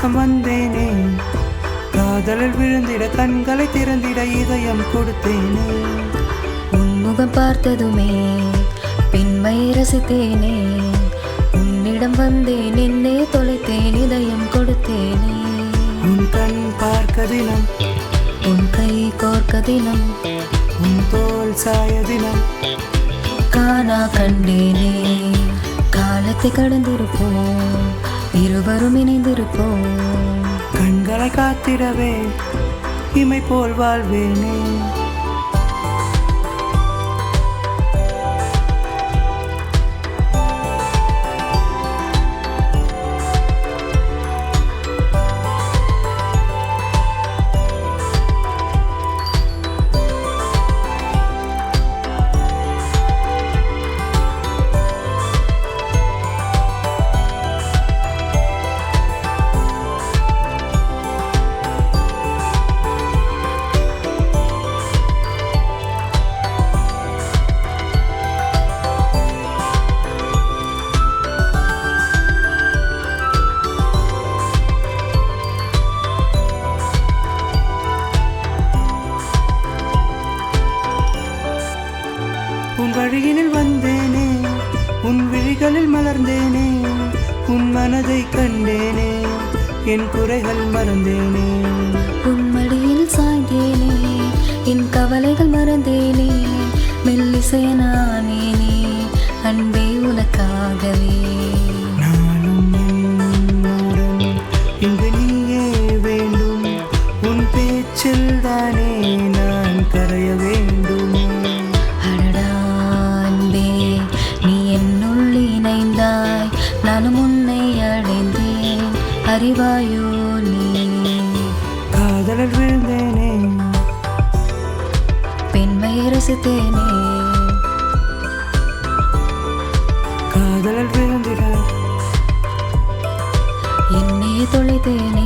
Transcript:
பக்கம் வந்தேனே, காதலில் விழுந்திட கண்களை திறந்திட இதயம் கொடுத்தேனே. உன்முகம் பார்த்ததுமே பெண்மை ரசித்தேனே, உன்னிடம் வந்தேன் என்னே தொலைத்தேன் இதயம் கொடுத்தேனே. உன் கண் பார்க்க தினம், உன் கை கோர்க்க தினம், உன் தோல் சாய தினம் காணா கண்டேனே. காலத்தை கடந்திருப்போம், இருவரும் இணைந்திருப்போம். கண்களை காத்திடவே இமை போல் வாழ்வேனே. உன் வழியினில் வந்தேனே, உன் விழிகளில் மலர்ந்தேனே, உன் மனதை கண்டேனே, என் குறைகள் மறந்தேனே. உன் மடியில் சாய்ந்தேனே, என் கவலைகள் மறந்தேனே, மெல்லிசையனானேனே அன்பே உனக்காகவே. நானும் என்னுடன் இங்கு நீயே வேண்டும், உன் பேச்சில் தானே நான் கரைய வேண்டும். நீ என்னுள் இணைந்தாய், நானும் உன்னை அடைந்தேன், அறிவாயோ நீ. காதலில் விழுந்தேனே, பெண்மையை ரசித்தேனே, காதலில் விழுந்திட என்னையே தொலைத்தேனே.